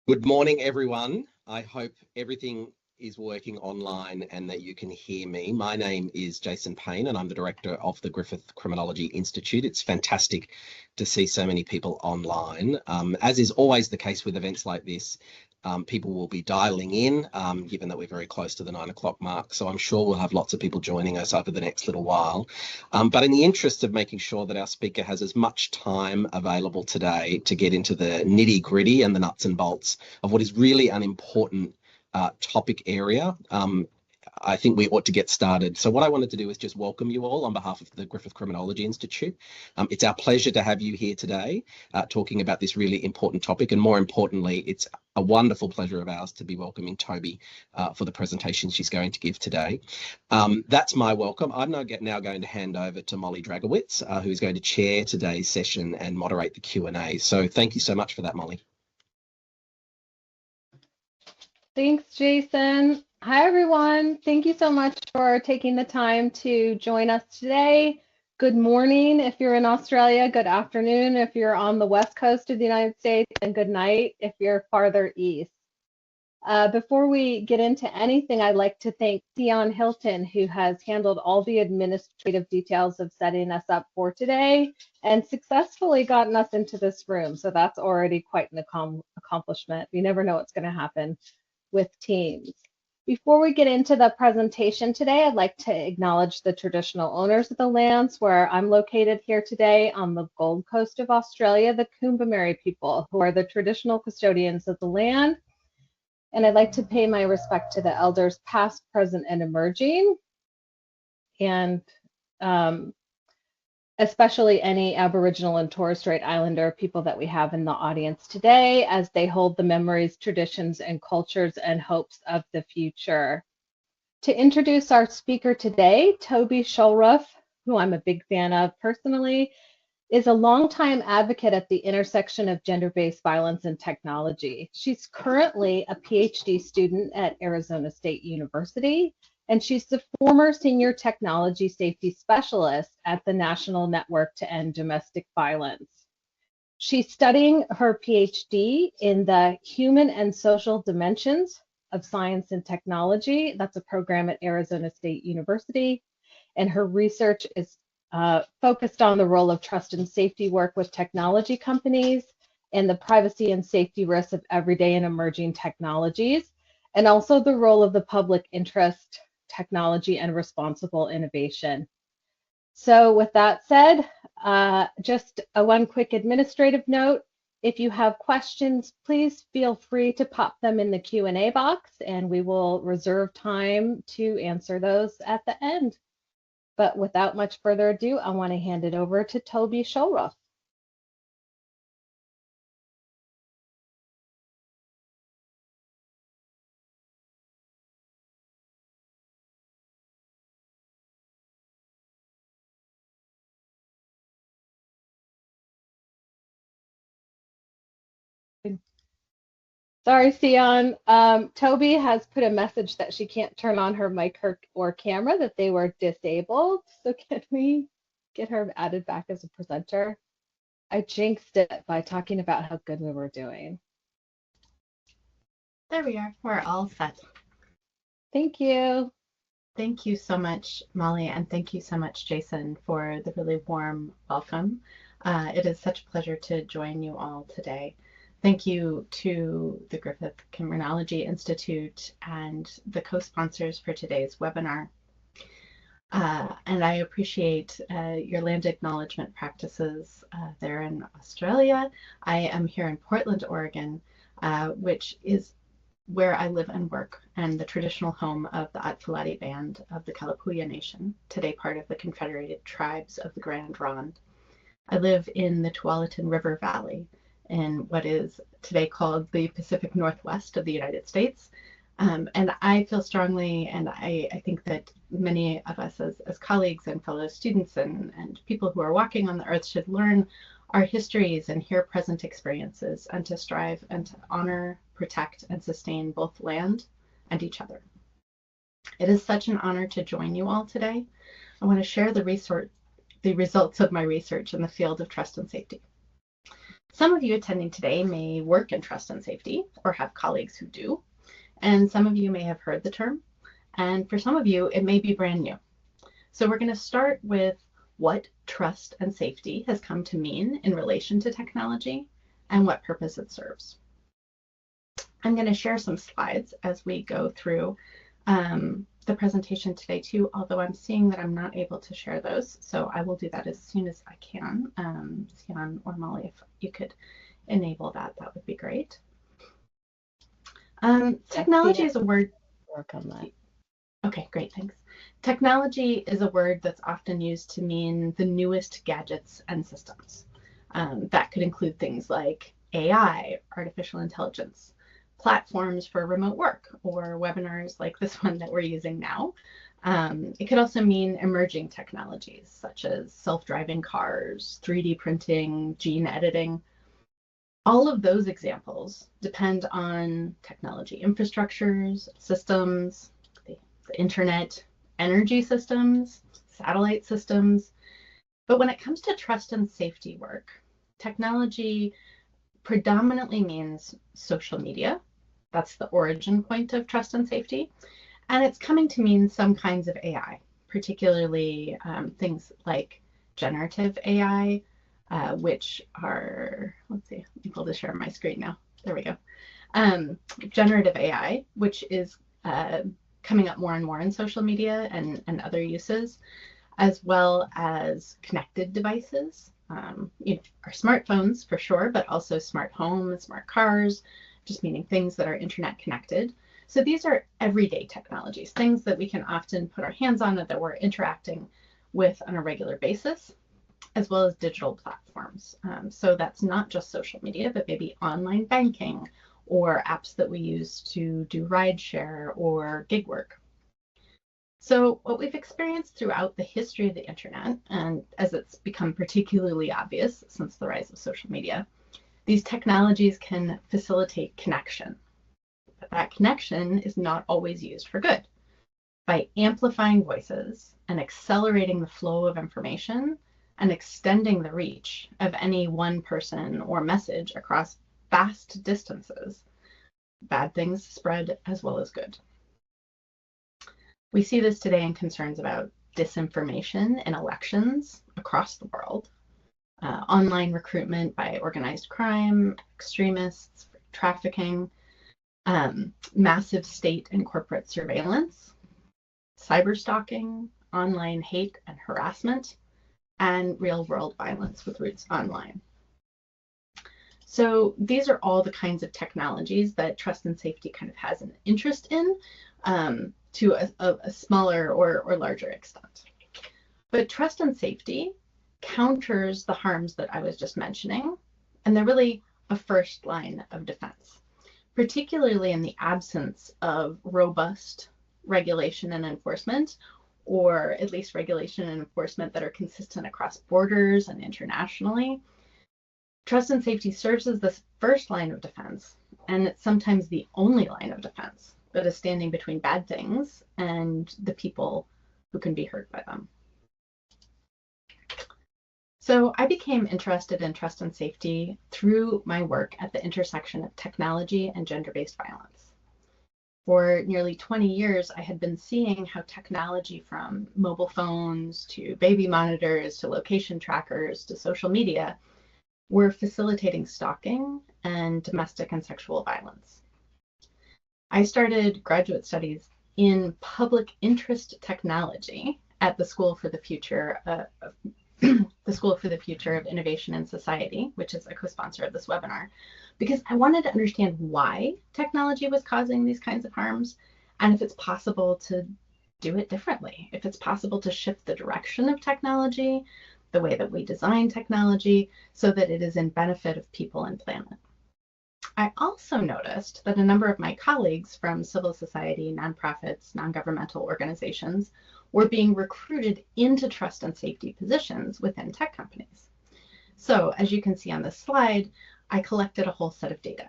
Good morning, everyone. I hope everything is working online and that you can hear me. My name is Jason Payne, and I'm the director of the Griffith Criminology Institute. It's fantastic to see so many people online. As is always the case with events like this, people will be dialing in, given that we're very close to the 9 o'clock mark. So I'm sure we'll have lots of people joining us over the next little while. But in the interest of making sure that our speaker has as much time available today to get into the nitty gritty and the nuts and bolts of what is really an important topic area, I think we ought to get started. So what I wanted to do is just welcome you all on behalf of the Griffith Criminology Institute. It's our pleasure to have you here today talking about this really important topic. And more importantly, it's a wonderful pleasure of ours to be welcoming Toby for the presentation she's going to give today. That's my welcome. I'm now going to hand over to Molly Dragowitz, who is going to chair today's session and moderate the Q&A. So thank you so much for that, Molly. Thanks, Jason. Hi, everyone. Thank you so much for taking the time to join us today. Good morning if you're in Australia, good afternoon if you're on the west coast of the United States, and good night if you're farther east. Before we get into anything, I'd like to thank Theon Hilton, who has handled all the administrative details of setting us up for today and successfully gotten us into this room. So that's already quite an accomplishment. You never know what's going to happen with teams. Before we get into the presentation today, I'd like to acknowledge the traditional owners of the lands where I'm located here today on the Gold Coast of Australia, the Coombamary people, who are the traditional custodians of the land. And I'd like to pay my respect to the elders past, present, and emerging, and especially any Aboriginal and Torres Strait Islander people that we have in the audience today, as they hold the memories, traditions, and cultures and hopes of the future. To introduce our speaker today, Toby Shulruff, who I'm a big fan of personally, is a longtime advocate at the intersection of gender-based violence and technology. She's currently a PhD student at Arizona State University, and she's the former senior technology safety specialist at the National Network to End Domestic Violence. She's studying her PhD in the Human and Social Dimensions of Science and Technology. That's a program at Arizona State University, and her research is focused on the role of trust and safety work with technology companies and the privacy and safety risks of everyday and emerging technologies, and also the role of the public interest, technology, and responsible innovation. So with that said, just one quick administrative note. If you have questions, please feel free to pop them in the Q&A box, and we will reserve time to answer those at the end. But without much further ado, I want to hand it over to Toby Shulruff. Sorry, Sion. Toby has put a message that she can't turn on her mic or camera, that they were disabled. So can we get her added back as a presenter? I jinxed it by talking about how good we were doing. There we are. We're all set. Thank you. Thank you so much, Molly, and thank you so much, Jason, for the really warm welcome. It is such a pleasure to join you all today. Thank you to the Griffith Criminology Institute and the co-sponsors for today's webinar. And I appreciate your land acknowledgement practices there in Australia. I am here in Portland, Oregon, which is where I live and work, and the traditional home of the Atfalati Band of the Kalapuya Nation, today part of the Confederated Tribes of the Grand Ronde. I live in the Tualatin River Valley, in what is today called the Pacific Northwest of the United States. And I feel strongly, and I think that many of us as colleagues and fellow students and people who are walking on the earth should learn our histories and hear present experiences, and to strive and to honor, protect, and sustain both land and each other. It is such an honor to join you all today. I want to share the results of my research in the field of trust and safety. Some of you attending today may work in trust and safety or have colleagues who do, and some of you may have heard the term, and for some of you, it may be brand new. So we're going to start with what trust and safety has come to mean in relation to technology and what purpose it serves. I'm going to share some slides as we go through the presentation today too, although I'm seeing that I'm not able to share those. So I will do that as soon as I can. Sian or Molly, if you could enable that, that would be great. Technology is a word. Work on that. Okay, great, thanks. Technology is a word that's often used to mean the newest gadgets and systems. That could include things like AI, artificial intelligence, platforms for remote work, or webinars like this one that we're using now. It could also mean emerging technologies such as self-driving cars, 3D printing, gene editing. All of those examples depend on technology infrastructures, systems, the internet, energy systems, satellite systems. But when it comes to trust and safety work, technology predominantly means social media. That's the origin point of trust and safety. And it's coming to mean some kinds of AI, particularly things like generative AI, which are, let's see, I'm able to share my screen now. There we go. Generative AI, which is coming up more and more in social media and other uses, as well as connected devices. You know, our smartphones for sure, but also smart homes, smart cars, just meaning things that are internet connected. So these are everyday technologies, things that we can often put our hands on and that we're interacting with on a regular basis, as well as digital platforms. So that's not just social media, but maybe online banking or apps that we use to do rideshare or gig work. So what we've experienced throughout the history of the internet, and as it's become particularly obvious since the rise of social media, these technologies can facilitate connection. But that connection is not always used for good. By amplifying voices and accelerating the flow of information and extending the reach of any one person or message across vast distances, bad things spread as well as good. We see this today in concerns about disinformation in elections across the world, online recruitment by organized crime, extremists, trafficking, massive state and corporate surveillance, cyber stalking, online hate and harassment, and real-world violence with roots online. So these are all the kinds of technologies that trust and safety kind of has an interest in, to a smaller or larger extent. But trust and safety counters the harms that I was just mentioning, and they're really a first line of defense, particularly in the absence of robust regulation and enforcement, or at least regulation and enforcement that are consistent across borders and internationally. Trust and safety serves as this first line of defense, and it's sometimes the only line of defense that is standing between bad things and the people who can be hurt by them. So I became interested in trust and safety through my work at the intersection of technology and gender-based violence. For nearly 20 years, I had been seeing how technology, from mobile phones to baby monitors to location trackers to social media, were facilitating stalking and domestic and sexual violence. I started graduate studies in public interest technology at the School for the Future of Innovation and Society, which is a co-sponsor of this webinar, because I wanted to understand why technology was causing these kinds of harms, and if it's possible to do it differently, if it's possible to shift the direction of technology, the way that we design technology, so that it is in benefit of people and planet. I also noticed that a number of my colleagues from civil society, nonprofits, non-governmental organizations were being recruited into trust and safety positions within tech companies. So as you can see on this slide, I collected a whole set of data.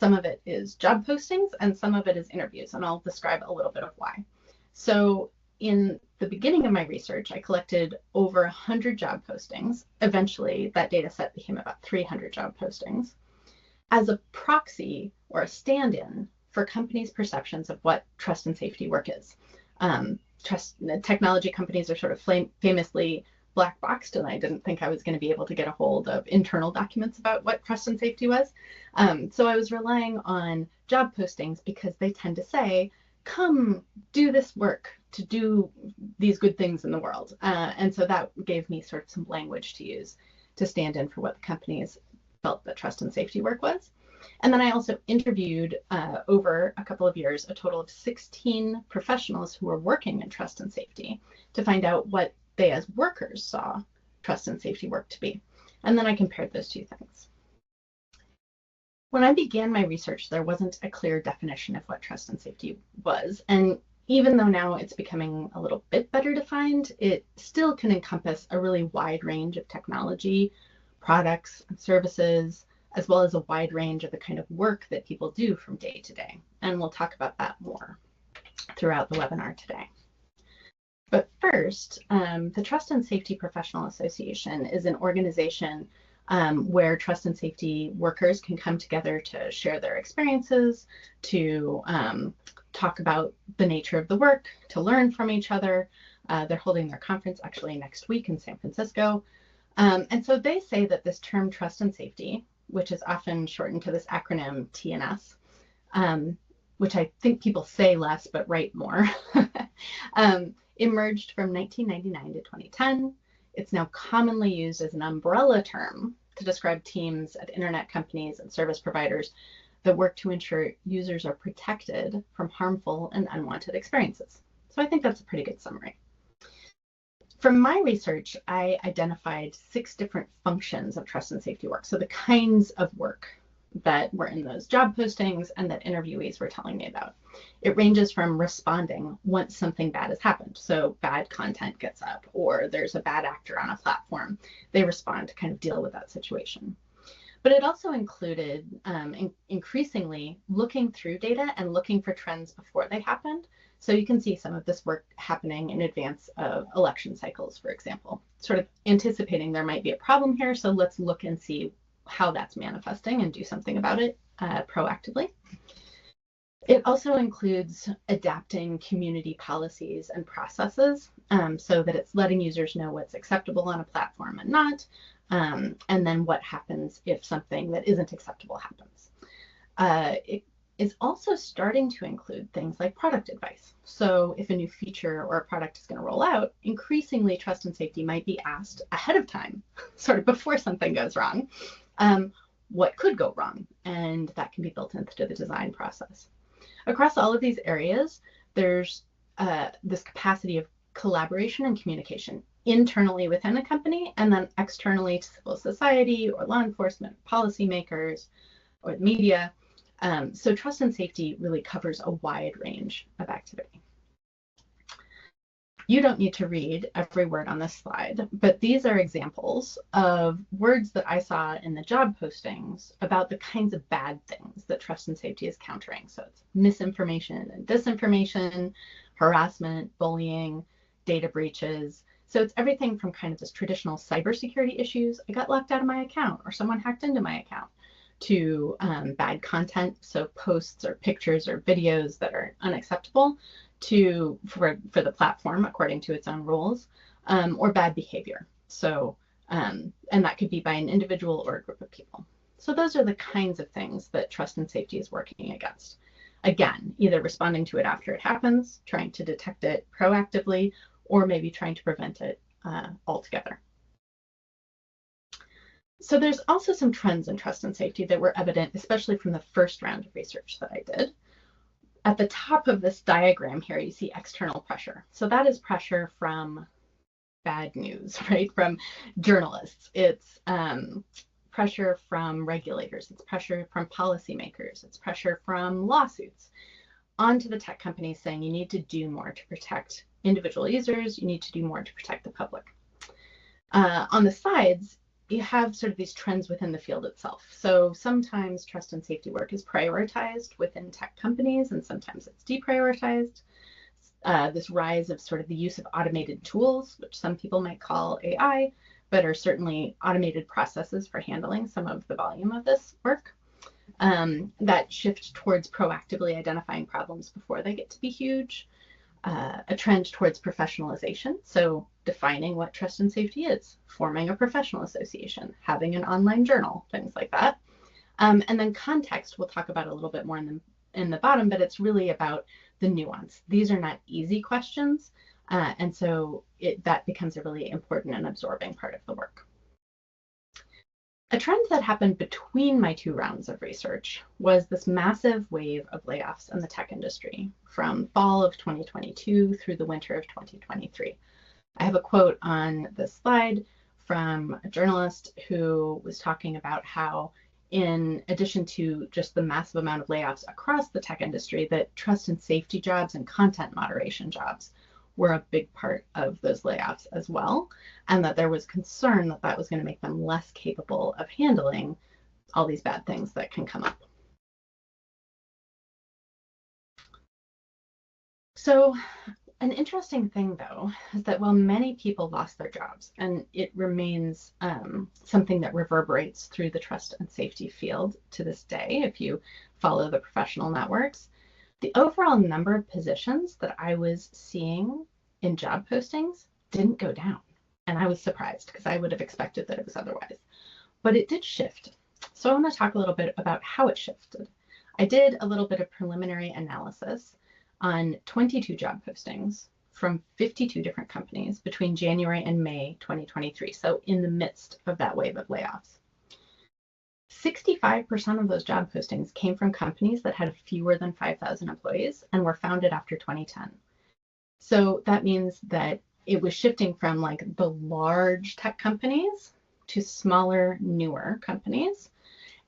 Some of it is job postings and some of it is interviews, and I'll describe a little bit of why. So in the beginning of my research, I collected over 100 job postings. Eventually, that data set became about 300 job postings as a proxy or a stand-in for companies' perceptions of what trust and safety work is. Technology companies are sort of famously black boxed, and I didn't think I was going to be able to get a hold of internal documents about what trust and safety was. So I was relying on job postings because they tend to say, come do this work to do these good things in the world. And so that gave me sort of some language to use to stand in for what the companies felt that trust and safety work was. And then I also interviewed over a couple of years, a total of 16 professionals who were working in trust and safety to find out what they as workers saw trust and safety work to be. And then I compared those two things. When I began my research, there wasn't a clear definition of what trust and safety was. And even though now it's becoming a little bit better defined, it still can encompass a really wide range of technology, products, and services, as well as a wide range of the kind of work that people do from day to day. And we'll talk about that more throughout the webinar today. But first, the Trust and Safety Professional Association is an organization where trust and safety workers can come together to share their experiences, to talk about the nature of the work, to learn from each other. They're holding their conference actually next week in San Francisco. And so they say that this term trust and safety, which is often shortened to this acronym TNS, which I think people say less but write more, emerged from 1999 to 2010. It's now commonly used as an umbrella term to describe teams at internet companies and service providers that work to ensure users are protected from harmful and unwanted experiences. So I think that's a pretty good summary. From my research, I identified 6 different functions of trust and safety work. So the kinds of work that were in those job postings and that interviewees were telling me about. It ranges from responding once something bad has happened. So bad content gets up or there's a bad actor on a platform. They respond to kind of deal with that situation. But it also included increasingly looking through data and looking for trends before they happened. So you can see some of this work happening in advance of election cycles, for example, sort of anticipating there might be a problem here. So let's look and see how that's manifesting and do something about it proactively. It also includes adapting community policies and processes so that it's letting users know what's acceptable on a platform and not, and then what happens if something that isn't acceptable happens. It is also starting to include things like product advice. So if a new feature or a product is going to roll out, increasingly trust and safety might be asked ahead of time, sort of before something goes wrong, what could go wrong, and that can be built into the design process. Across all of these areas, there's this capacity of collaboration and communication internally within a company and then externally to civil society or law enforcement, policymakers, or the media. So trust and safety really covers a wide range of activity. You don't need to read every word on this slide, but these are examples of words that I saw in the job postings about the kinds of bad things that trust and safety is countering. So it's misinformation and disinformation, harassment, bullying, data breaches. So it's everything from kind of this traditional cybersecurity issues, I got locked out of my account or someone hacked into my account, to bad content, so posts or pictures or videos that are unacceptable for the platform according to its own rules, or bad behavior. So, and that could be by an individual or a group of people. So those are the kinds of things that trust and safety is working against. Again, either responding to it after it happens, trying to detect it proactively, or maybe trying to prevent it altogether. So there's also some trends in trust and safety that were evident, especially from the first round of research that I did. At the top of this diagram here, you see external pressure. So that is pressure from bad news, right? From journalists. It's pressure from regulators. It's pressure from policymakers. It's pressure from lawsuits onto the tech companies saying you need to do more to protect individual users. You need to do more to protect the public. On the sides, you have sort of these trends within the field itself. So sometimes trust and safety work is prioritized within tech companies, and sometimes it's deprioritized. this rise of sort of the use of automated tools, which some people might call AI, but are certainly automated processes for handling some of the volume of this work. That shift towards proactively identifying problems before they get to be huge. A trend towards professionalization, so defining what trust and safety is, forming a professional association, having an online journal, things like that. And then context, we'll talk about a little bit more in the bottom, but it's really about the nuance. These are not easy questions, and so that becomes a really important and absorbing part of the work. A trend that happened between my 2 rounds of research was this massive wave of layoffs in the tech industry from fall of 2022 through the winter of 2023. I have a quote on this slide from a journalist who was talking about how, in addition to just the massive amount of layoffs across the tech industry, that trust and safety jobs and content moderation jobs were a big part of those layoffs as well, and that there was concern that that was going to make them less capable of handling all these bad things that can come up. So an interesting thing, though, is that while many people lost their jobs, and it remains something that reverberates through the trust and safety field to this day, if you follow the professional networks, the overall number of positions that I was seeing in job postings didn't go down. And I was surprised because I would have expected that it was otherwise. But it did shift. So I want to talk a little bit about how it shifted. I did a little bit of preliminary analysis on 22 job postings from 52 different companies between January and May 2023. So in the midst of that wave of layoffs. 65% of those job postings came from companies that had fewer than 5,000 employees and were founded after 2010. So that means that it was shifting from like the large tech companies to smaller, newer companies,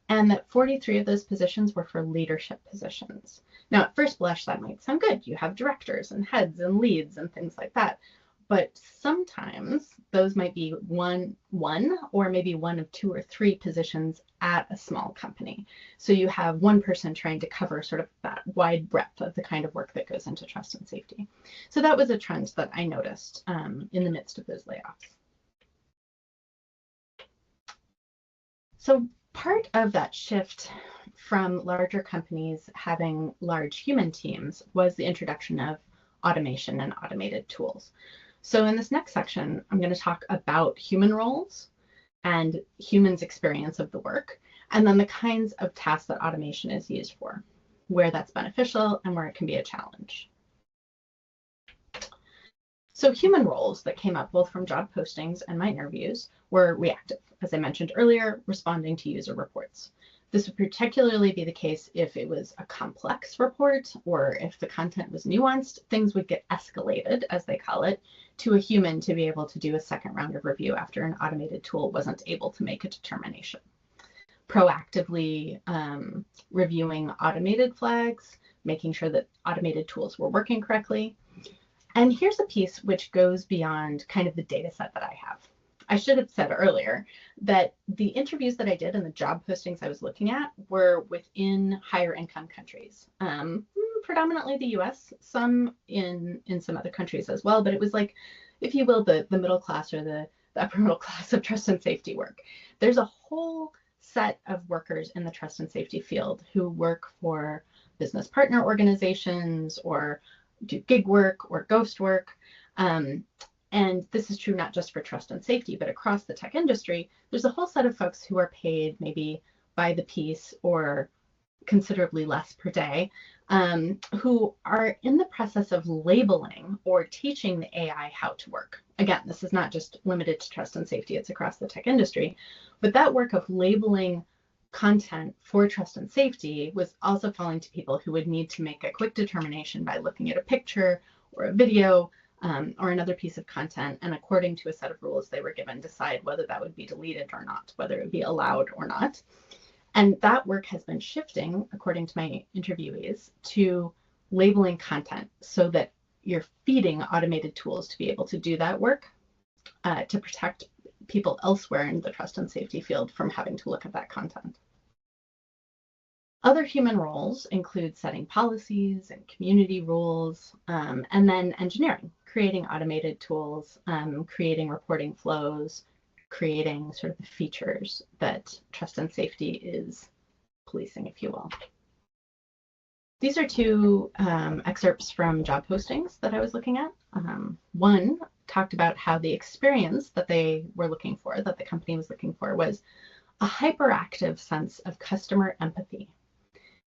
and that 43 of those positions were for leadership positions. Now, at first blush, that might sound good. You have directors and heads and leads and things like that. But sometimes those might be one or maybe one of 2 or 3 positions at a small company. So you have one person trying to cover sort of that wide breadth of the kind of work that goes into trust and safety. So that was a trend that I noticed in the midst of those layoffs. So part of that shift from larger companies having large human teams was the introduction of automation and automated tools. So in this next section, I'm going to talk about human roles and humans' experience of the work, and then the kinds of tasks that automation is used for, where that's beneficial and where it can be a challenge. So human roles that came up both from job postings and my interviews were reactive, as I mentioned earlier, responding to user reports. This would particularly be the case if it was a complex report or if the content was nuanced. Things would get escalated, as they call it, to a human to be able to do a second round of review after an automated tool wasn't able to make a determination. Proactively reviewing automated flags, making sure that automated tools were working correctly. And here's a piece which goes beyond kind of the data set that I have. I should have said earlier that the interviews that I did and the job postings I was looking at were within higher income countries, predominantly the US, some in some other countries as well, but it was like, if you will, the middle class or the upper middle class of trust and safety work. There's a whole set of workers in the trust and safety field who work for business partner organizations or do gig work or ghost work. And this is true not just for trust and safety, but across the tech industry, there's a whole set of folks who are paid maybe by the piece or considerably less per day, who are in the process of labeling or teaching the AI how to work. Again, this is not just limited to trust and safety, it's across the tech industry, but that work of labeling content for trust and safety was also falling to people who would need to make a quick determination by looking at a picture or a video or another piece of content, and according to a set of rules they were given, decide whether that would be deleted or not, whether it would be allowed or not. And that work has been shifting, according to my interviewees, to labeling content so that you're feeding automated tools to be able to do that work to protect people elsewhere in the trust and safety field from having to look at that content. Other human roles include setting policies and community rules, and then engineering, creating automated tools, creating reporting flows, creating sort of the features that trust and safety is policing, if you will. These are two excerpts from job postings that I was looking at. One talked about how the experience that they were looking for, that the company was looking for, was a hyperactive sense of customer empathy,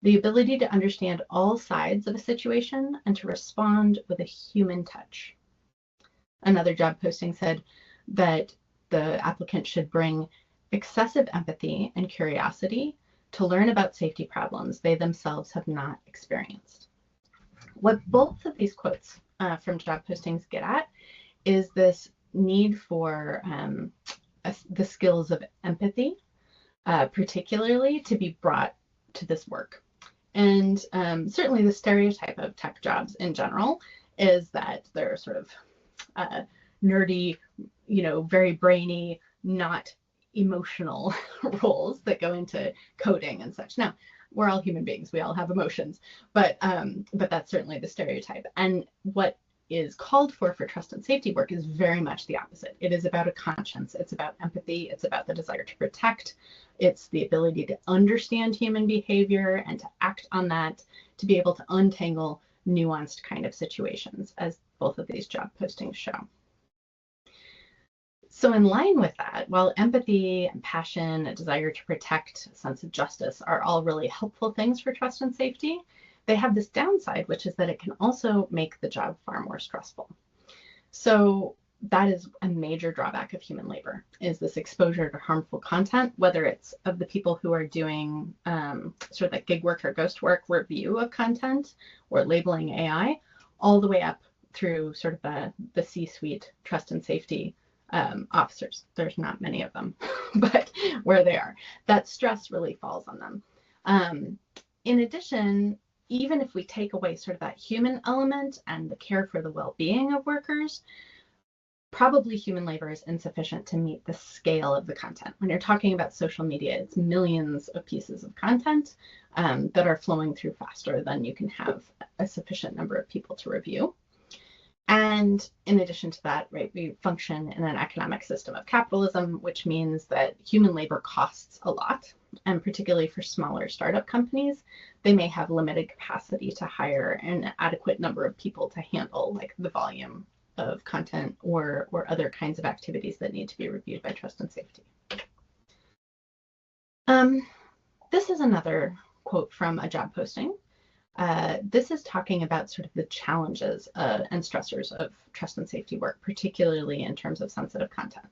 the ability to understand all sides of a situation and to respond with a human touch. Another job posting said that the applicant should bring excessive empathy and curiosity to learn about safety problems they themselves have not experienced. What both of these quotes from job postings get at is this need for the skills of empathy, particularly to be brought to this work. And certainly the stereotype of tech jobs in general is that they're sort of nerdy, very brainy, not emotional roles that go into coding and such. Now, we're all human beings. We all have emotions, but that's certainly the stereotype. And what is called for trust and safety work is very much the opposite. It is about a conscience. It's about empathy. It's about the desire to protect. It's the ability to understand human behavior and to act on that, to be able to untangle nuanced kind of situations, as both of these job postings show. So in line with that, while empathy and passion, a desire to protect, a sense of justice are all really helpful things for trust and safety, they have this downside, which is that it can also make the job far more stressful. So that is a major drawback of human labor, is this exposure to harmful content, whether it's of the people who are doing sort of that gig work or ghost work review of content or labeling AI, all the way up through sort of the C-suite trust and safety officers. There's not many of them, but where they are, that stress really falls on them. In addition, even if we take away sort of that human element and the care for the well-being of workers, probably human labor is insufficient to meet the scale of the content. When you're talking about social media, it's millions of pieces of content that are flowing through faster than you can have a sufficient number of people to review. And in addition to that, right, we function in an economic system of capitalism, which means that human labor costs a lot. And particularly for smaller startup companies, they may have limited capacity to hire an adequate number of people to handle like the volume of content or other kinds of activities that need to be reviewed by trust and safety. This is another quote from a job posting. This is talking about sort of the challenges and stressors of trust and safety work, particularly in terms of sensitive content.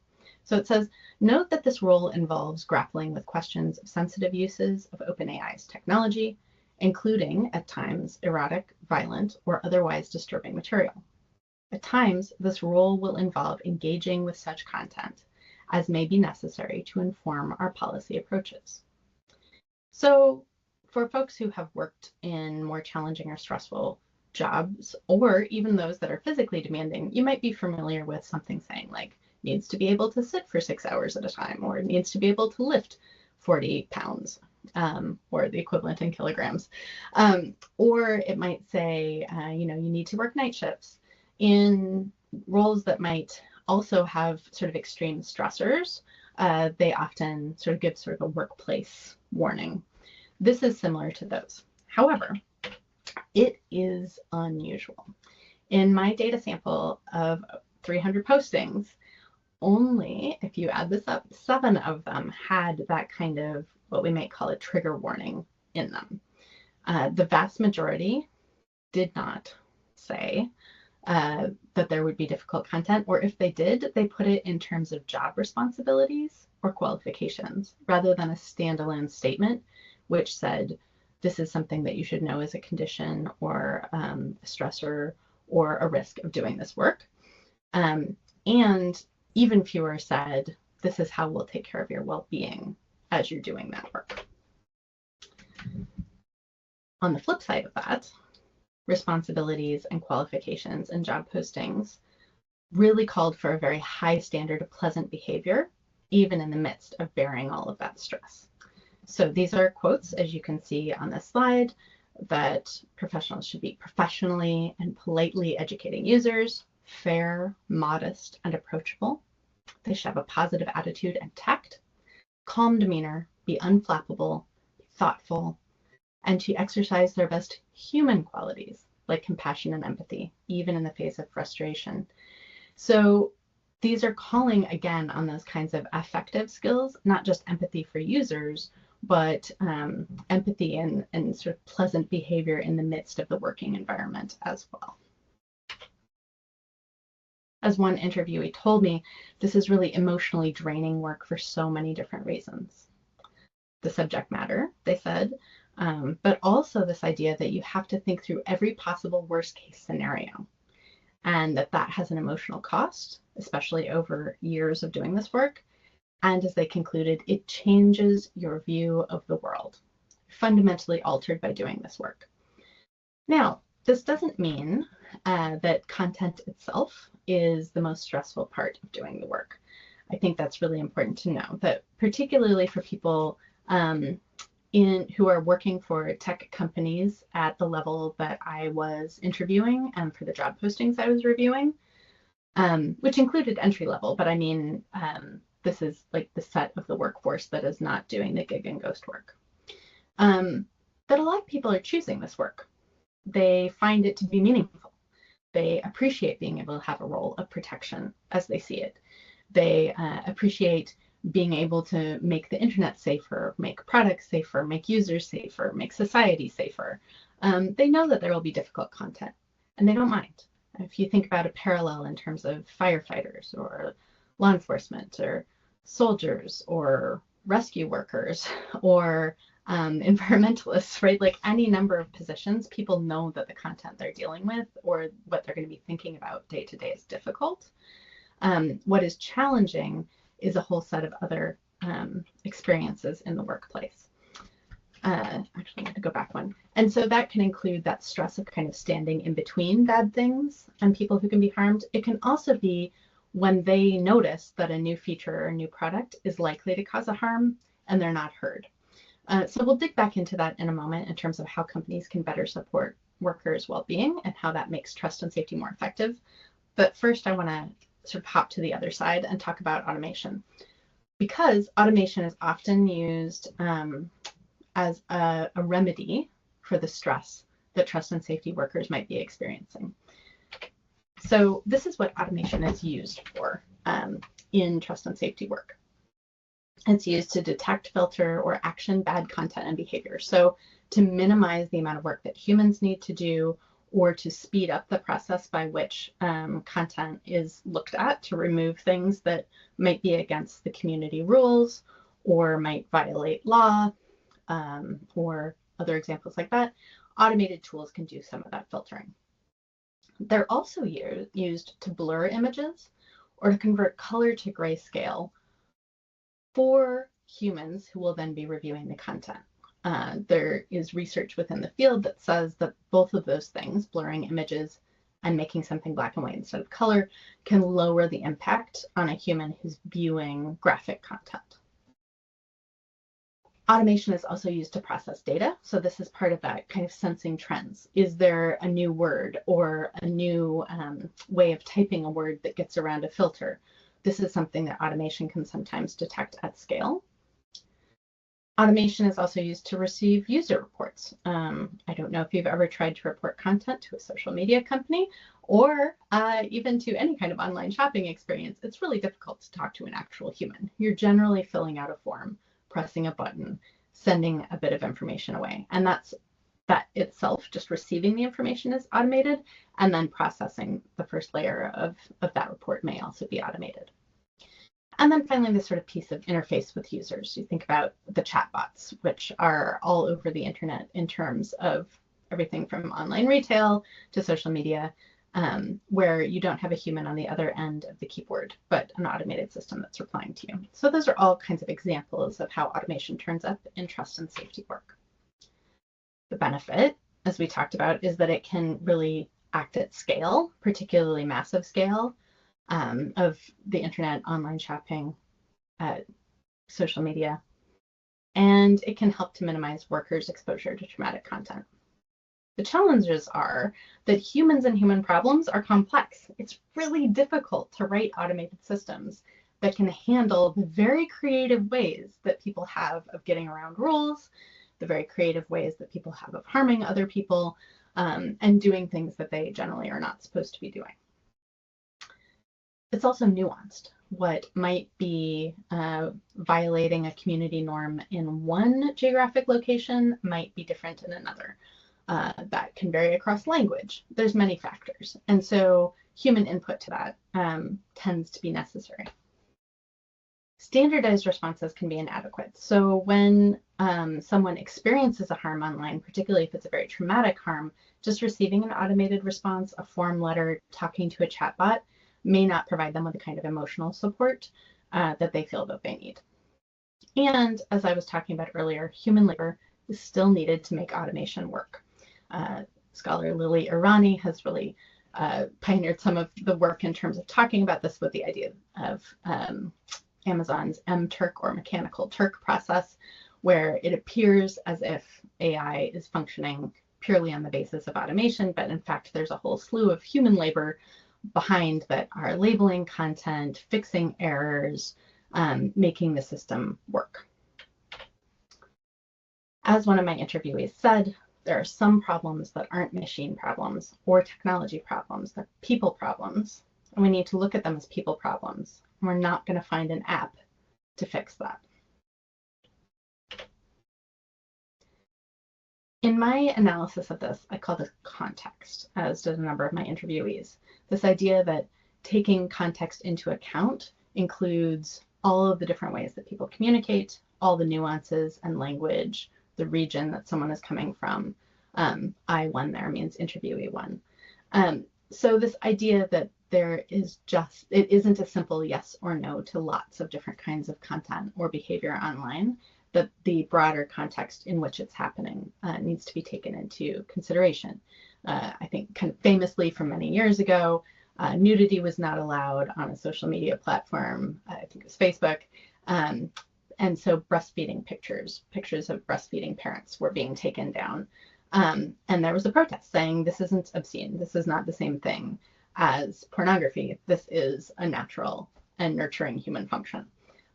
So it says, note that this role involves grappling with questions of sensitive uses of OpenAI's technology, including at times erotic, violent, or otherwise disturbing material. At times, this role will involve engaging with such content as may be necessary to inform our policy approaches. So for folks who have worked in more challenging or stressful jobs, or even those that are physically demanding, you might be familiar with something saying like, needs to be able to sit for 6 hours at a time, or needs to be able to lift 40 pounds, or the equivalent in kilograms. Or it might say, you need to work night shifts in roles that might also have sort of extreme stressors. They often sort of give sort of a workplace warning. This is similar to those. However, it is unusual. In my data sample of 300 postings, only, if you add this up, 7 of them had that kind of what we might call a trigger warning in them. The vast majority did not say that there would be difficult content, or if they did, they put it in terms of job responsibilities or qualifications rather than a standalone statement which said this is something that you should know as a condition or a stressor or a risk of doing this work. And even fewer said, this is how we'll take care of your well-being as you're doing that work. On the flip side of that, responsibilities and qualifications and job postings really called for a very high standard of pleasant behavior, even in the midst of bearing all of that stress. So these are quotes, as you can see on this slide, that professionals should be professionally and politely educating users, fair, modest, and approachable. They should have a positive attitude and tact, calm demeanor, be unflappable, thoughtful, and to exercise their best human qualities like compassion and empathy, even in the face of frustration. So these are calling again on those kinds of affective skills, not just empathy for users, but empathy and sort of pleasant behavior in the midst of the working environment as well. As one interviewee told me, this is really emotionally draining work for so many different reasons. The subject matter, they said, but also this idea that you have to think through every possible worst case scenario, and that has an emotional cost, especially over years of doing this work. And as they concluded, it changes your view of the world, fundamentally altered by doing this work. Now, this doesn't mean that content itself is the most stressful part of doing the work. I think that's really important to know, that particularly for people who are working for tech companies at the level that I was interviewing and for the job postings I was reviewing, which included entry level, but I mean, this is like the set of the workforce that is not doing the gig and ghost work. That a lot of people are choosing this work. They find it to be meaningful. They appreciate being able to have a role of protection as they see it. They appreciate being able to make the internet safer, make products safer, make users safer, make society safer. They know that there will be difficult content, and they don't mind. If you think about a parallel in terms of firefighters or law enforcement or soldiers or rescue workers or environmentalists, right? Like any number of positions, people know that the content they're dealing with or what they're going to be thinking about day to day is difficult. What is challenging is a whole set of other experiences in the workplace. Actually, I'm going to go back one. And so that can include that stress of kind of standing in between bad things and people who can be harmed. It can also be when they notice that a new feature or a new product is likely to cause a harm and they're not heard. So we'll dig back into that in a moment in terms of how companies can better support workers' well-being and how that makes trust and safety more effective. But first, I want to sort of hop to the other side and talk about automation, because automation is often used as a remedy for the stress that trust and safety workers might be experiencing. So this is what automation is used for in trust and safety work. It's used to detect, filter, or action bad content and behavior. So to minimize the amount of work that humans need to do, or to speed up the process by which content is looked at to remove things that might be against the community rules or might violate law, or other examples like that. Automated tools can do some of that filtering. They're also used to blur images or to convert color to grayscale for humans who will then be reviewing the content. There is research within the field that says that both of those things, blurring images and making something black and white instead of color, can lower the impact on a human who's viewing graphic content. Automation is also used to process data. So this is part of that kind of sensing trends. Is there a new word or a new way of typing a word that gets around a filter? This is something that automation can sometimes detect at scale. Automation is also used to receive user reports. I don't know if you've ever tried to report content to a social media company or even to any kind of online shopping experience. It's really difficult to talk to an actual human. You're generally filling out a form, pressing a button, sending a bit of information away. And that itself, just receiving the information, is automated, and then processing the first layer of that report may also be automated. And then finally, this sort of piece of interface with users. You think about the chatbots, which are all over the internet in terms of everything from online retail to social media, where you don't have a human on the other end of the keyboard, but an automated system that's replying to you. So those are all kinds of examples of how automation turns up in trust and safety work. The benefit, as we talked about, is that it can really act at scale, particularly massive scale, of the internet, online shopping, social media. and it can help to minimize workers' exposure to traumatic content. The challenges are that humans and human problems are complex. It's really difficult to write automated systems that can handle the very creative ways that people have of getting around rules, the very creative ways that people have of harming other people, and doing things that they generally are not supposed to be doing. It's also nuanced. What might be violating a community norm in one geographic location might be different in another. That can vary across language. There's many factors. And so human input to that tends to be necessary. Standardized responses can be inadequate. So when someone experiences a harm online, particularly if it's a very traumatic harm, just receiving an automated response, a form letter, talking to a chatbot may not provide them with the kind of emotional support that they feel that they need. And as I was talking about earlier, human labor is still needed to make automation work. Scholar Lily Irani has really pioneered some of the work in terms of talking about this with the idea of Amazon's MTurk or mechanical Turk process, where it appears as if AI is functioning purely on the basis of automation, but in fact there's a whole slew of human labor behind that are labeling content, fixing errors, making the system work. As one of my interviewees said, there are some problems that aren't machine problems or technology problems, they're people problems, and we need to look at them as people problems. We're not going to find an app to fix that. In my analysis of this, I call this context, as did a number of my interviewees. This idea that taking context into account includes all of the different ways that people communicate, all the nuances and language, the region that someone is coming from. I one there means interviewee one. So this idea that there is just, it isn't a simple yes or no to lots of different kinds of content or behavior online, that the broader context in which it's happening needs to be taken into consideration. I think kind of famously from many years ago, nudity was not allowed on a social media platform, I think it was Facebook, and so breastfeeding pictures of breastfeeding parents were being taken down. And there was a protest saying this isn't obscene, this is not the same thing as pornography, this is a natural and nurturing human function.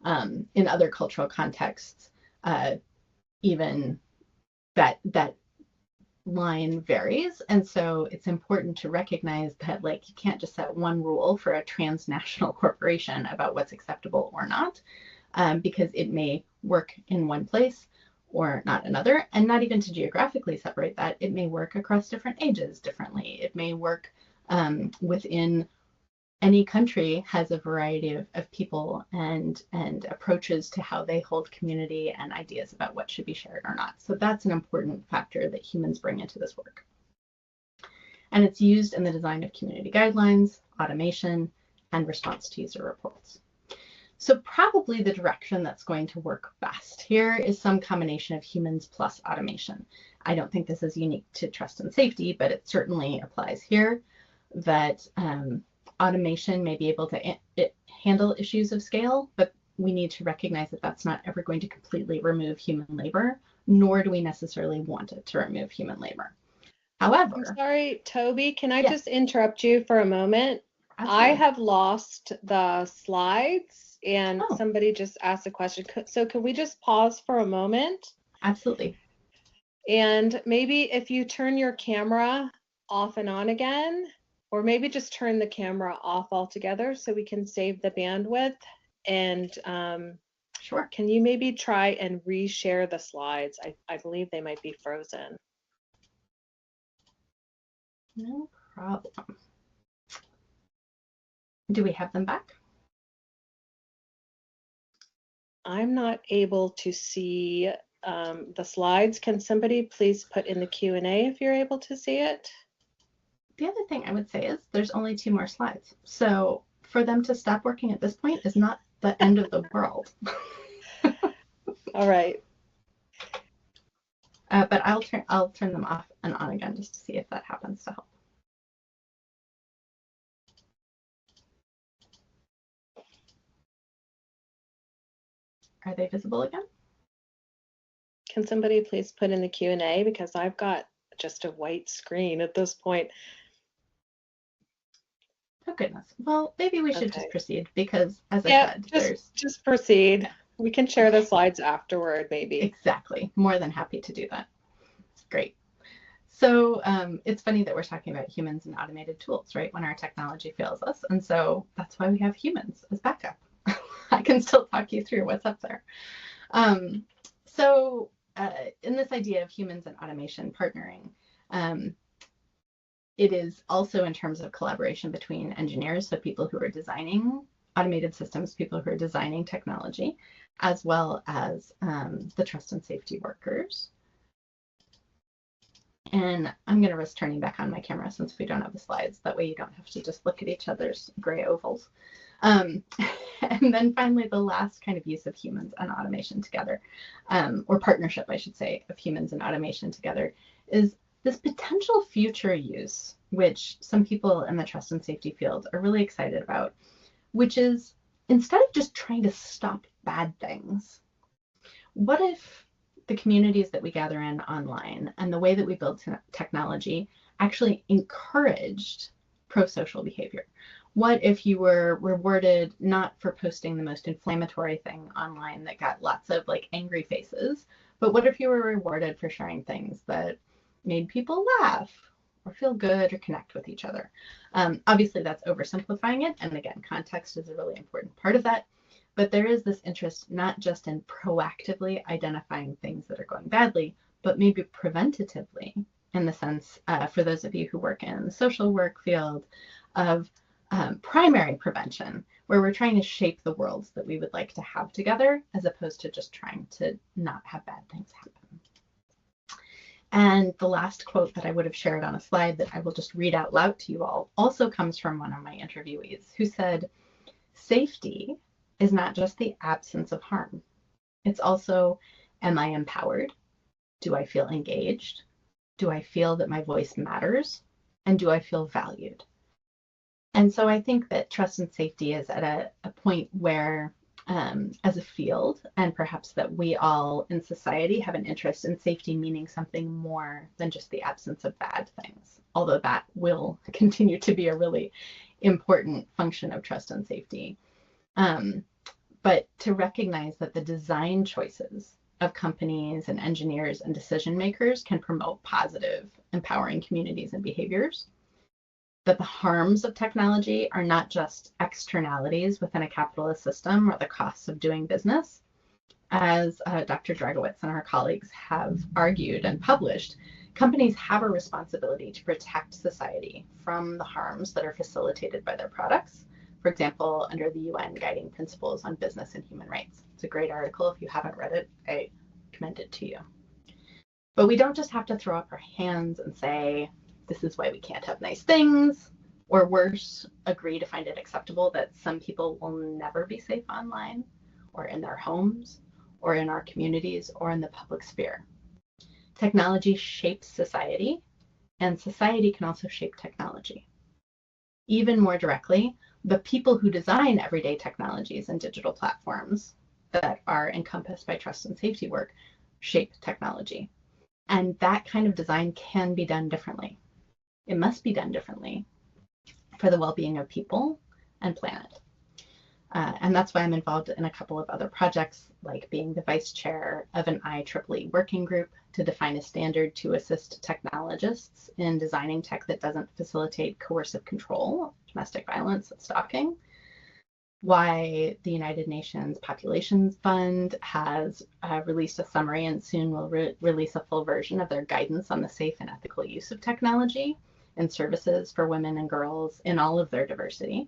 In other cultural contexts, even that line varies, and so it's important to recognize that, like, you can't just set one rule for a transnational corporation about what's acceptable or not, because it may work in one place or not another, and not even to geographically separate that. It may work across different ages differently. It may work within any country has a variety of people and approaches to how they hold community and ideas about what should be shared or not. So that's an important factor that humans bring into this work. And it's used in the design of community guidelines, automation, and response to user reports. So probably the direction that's going to work best here is some combination of humans plus automation. I don't think this is unique to trust and safety, but it certainly applies here, that automation may be able to handle issues of scale, but we need to recognize that that's not ever going to completely remove human labor, nor do we necessarily want it to remove human labor. However, I'm sorry, Toby, can I just interrupt you for a moment? Absolutely. I have lost the slides and somebody just asked a question. So can we just pause for a moment? Absolutely. And maybe if you turn your camera off and on again, or maybe just turn the camera off altogether so we can save the bandwidth. And sure. Can you maybe try and reshare the slides? I believe they might be frozen. No problem. Do we have them back? I'm not able to see the slides. Can somebody please put in the Q&A if you're able to see it? The other thing I would say is there's only 2 more slides. So for them to stop working at this point is not the end of the world. All right. But I'll turn them off and on again just to see if that happens to help. Are they visible again? Can somebody please put in the Q&A, because I've got just a white screen at this point. Oh goodness. Well, maybe we should just Okay. proceed, because as I Yeah, said, just proceed. We can share the slides afterward, maybe. Exactly. More than happy to do that. Great. So it's funny that we're talking about humans and automated tools, right? When our technology fails us. And so that's why we have humans as backup. I can still talk you through what's up there. So in this idea of humans and automation partnering, it is also in terms of collaboration between engineers, so people who are designing automated systems, people who are designing technology, as well as the trust and safety workers. And I'm going to risk turning back on my camera since we don't have the slides. That way you don't have to just look at each other's gray ovals. And then finally, the last kind of use of humans and automation together, or partnership, I should say, of humans and automation together, is this potential future use, which some people in the trust and safety field are really excited about, which is, instead of just trying to stop bad things, what if the communities that we gather in online and the way that we build technology actually encouraged pro-social behavior? What if you were rewarded not for posting the most inflammatory thing online that got lots of like angry faces, but what if you were rewarded for sharing things that made people laugh or feel good or connect with each other? Obviously, that's oversimplifying it. And again, context is a really important part of that. But there is this interest not just in proactively identifying things that are going badly, but maybe preventatively, in the sense, for those of you who work in the social work field, of primary prevention, where we're trying to shape the worlds that we would like to have together, as opposed to just trying to not have bad things happen. And the last quote that I would have shared on a slide that I will just read out loud to you all also comes from one of my interviewees, who said, "Safety is not just the absence of harm. It's also, am I empowered? Do I feel engaged? Do I feel that my voice matters? And do I feel valued?" And so I think that trust and safety is at a point where, as a field, and perhaps that we all in society have an interest in safety meaning something more than just the absence of bad things, although that will continue to be a really important function of trust and safety. But to recognize that the design choices of companies and engineers and decision makers can promote positive, empowering communities and behaviors, that the harms of technology are not just externalities within a capitalist system or the costs of doing business. As Dr. Dragowitz and her colleagues have argued and published, companies have a responsibility to protect society from the harms that are facilitated by their products. For example, under the UN Guiding Principles on Business and Human Rights. It's a great article. If you haven't read it, I commend it to you. But we don't just have to throw up our hands and say, this is why we can't have nice things, or worse, agree to find it acceptable that some people will never be safe online, or in their homes, or in our communities, or in the public sphere. Technology shapes society, and society can also shape technology. Even more directly, the people who design everyday technologies and digital platforms that are encompassed by trust and safety work shape technology. And that kind of design can be done differently. It must be done differently for the well-being of people and planet. And that's why I'm involved in a couple of other projects, like being the vice chair of an IEEE working group to define a standard to assist technologists in designing tech that doesn't facilitate coercive control, domestic violence, and stalking. Why the United Nations Population Fund has released a summary and soon will release a full version of their guidance on the safe and ethical use of technology and services for women and girls in all of their diversity.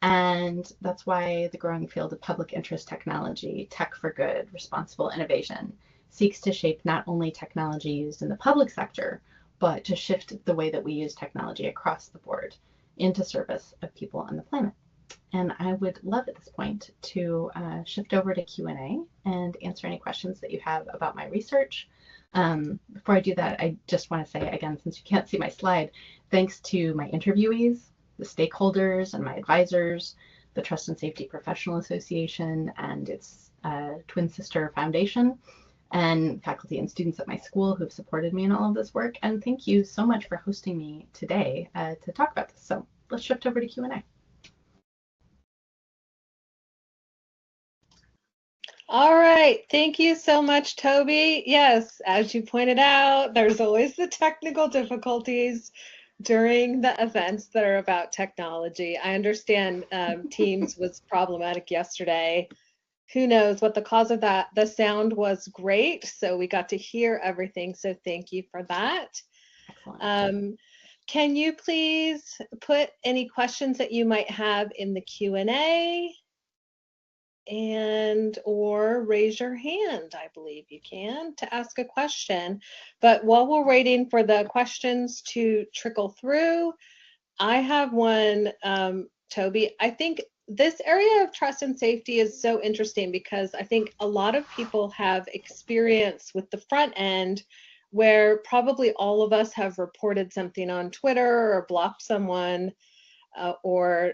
And that's why the growing field of public interest technology, tech for good, responsible innovation, seeks to shape not only technology used in the public sector, but to shift the way that we use technology across the board into service of people on the planet. And I would love at this point to shift over to Q&A and answer any questions that you have about my research. Before I do that, I just want to say again, since you can't see my slide, thanks to my interviewees, the stakeholders and my advisors, the Trust and Safety Professional Association and its twin sister foundation, and faculty and students at my school who've supported me in all of this work. And thank you so much for hosting me today to talk about this. So let's shift over to Q&A. All right. Thank you so much, Toby. Yes, as you pointed out, there's always the technical difficulties during the events that are about technology. I understand Teams was problematic yesterday. Who knows what the cause of that? The sound was great, so we got to hear everything. So thank you for that. Excellent. Can you please put any questions that you might have in the Q&A? And or raise your hand, I believe you can, to ask a question. But while we're waiting for the questions to trickle through, I have one, Toby. I think this area of trust and safety is so interesting because I think a lot of people have experience with the front end where probably all of us have reported something on Twitter or blocked someone or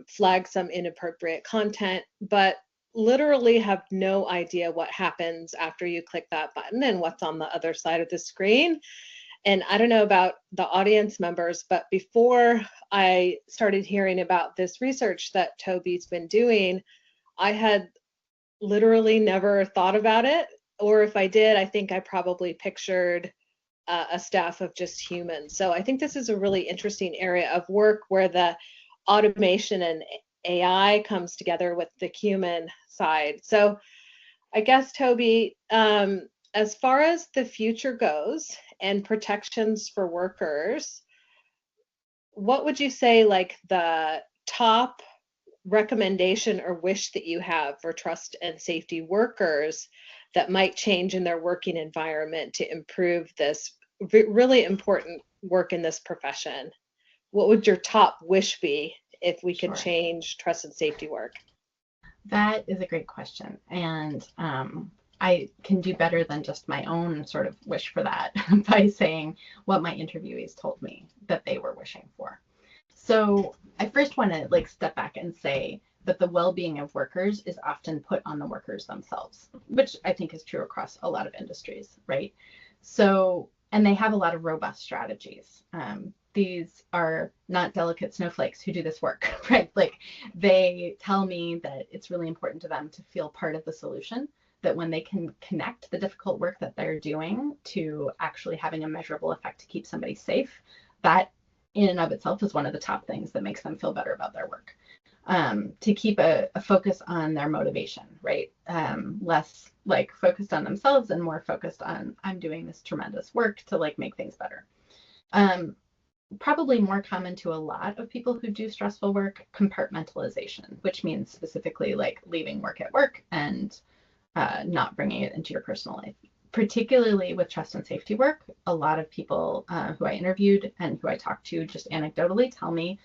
flagged some inappropriate content, but literally have no idea what happens after you click that button and what's on the other side of the screen. And I don't know about the audience members, but before I started hearing about this research that Toby's been doing, I had literally never thought about it. Or if I did, I think I probably pictured a staff of just humans. So I think this is a really interesting area of work where the automation and AI comes together with the human side. So I guess, Toby, as far as the future goes and protections for workers, what would you say like the top recommendation or wish that you have for trust and safety workers that might change in their working environment to improve this really important work in this profession? What would your top wish be if we could change trust and safety work? That is a great question. And I can do better than just my own sort of wish for that by saying what my interviewees told me that they were wishing for. So I first want to like step back and say that the well-being of workers is often put on the workers themselves, which I think is true across a lot of industries, right? So, and they have a lot of robust strategies. These are not delicate snowflakes who do this work, right? Like they tell me that it's really important to them to feel part of the solution, that when they can connect the difficult work that they're doing to actually having a measurable effect to keep somebody safe, that in and of itself is one of the top things that makes them feel better about their work. To keep a focus on their motivation, right? Less like focused on themselves and more focused on, I'm doing this tremendous work to like make things better. Probably more common to a lot of people who do stressful work, compartmentalization, which means specifically like leaving work at work and not bringing it into your personal life. Particularly with trust and safety work, a lot of people who I interviewed and who I talked to just anecdotally tell me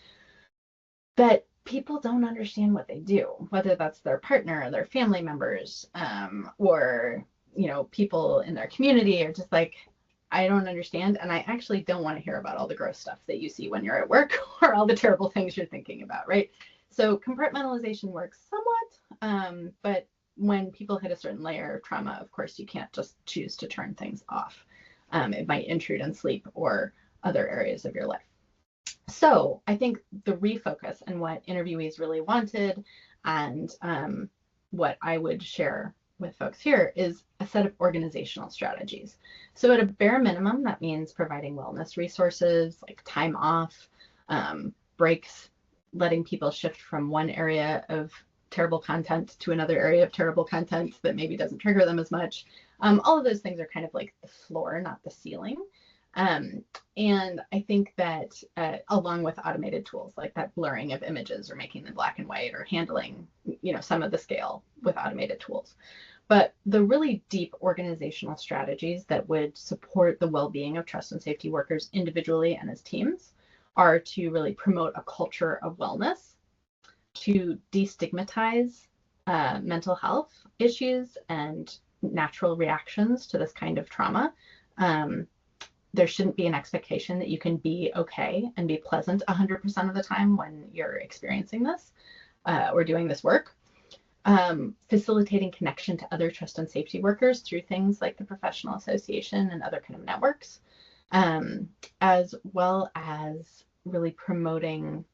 that people don't understand what they do, whether that's their partner or their family members or, you know, people in their community are just like, I don't understand. And I actually don't want to hear about all the gross stuff that you see when you're at work or all the terrible things you're thinking about, right? So compartmentalization works somewhat, but when people hit a certain layer of trauma, of course, you can't just choose to turn things off. It might intrude on sleep or other areas of your life. So I think the refocus and what interviewees really wanted and what I would share with folks here is a set of organizational strategies. So at a bare minimum, that means providing wellness resources like time off, breaks, letting people shift from one area of terrible content to another area of terrible content that maybe doesn't trigger them as much. All of those things are kind of like the floor, not the ceiling. And I think that along with automated tools like that blurring of images or making them black and white or handling, you know, some of the scale with automated tools. But the really deep organizational strategies that would support the well-being of trust and safety workers individually and as teams are to really promote a culture of wellness, to destigmatize mental health issues and natural reactions to this kind of trauma. There shouldn't be an expectation that you can be okay and be pleasant 100% of the time when you're experiencing this or doing this work. facilitating connection to other trust and safety workers through things like the professional association and other kind of networks, as well as really promoting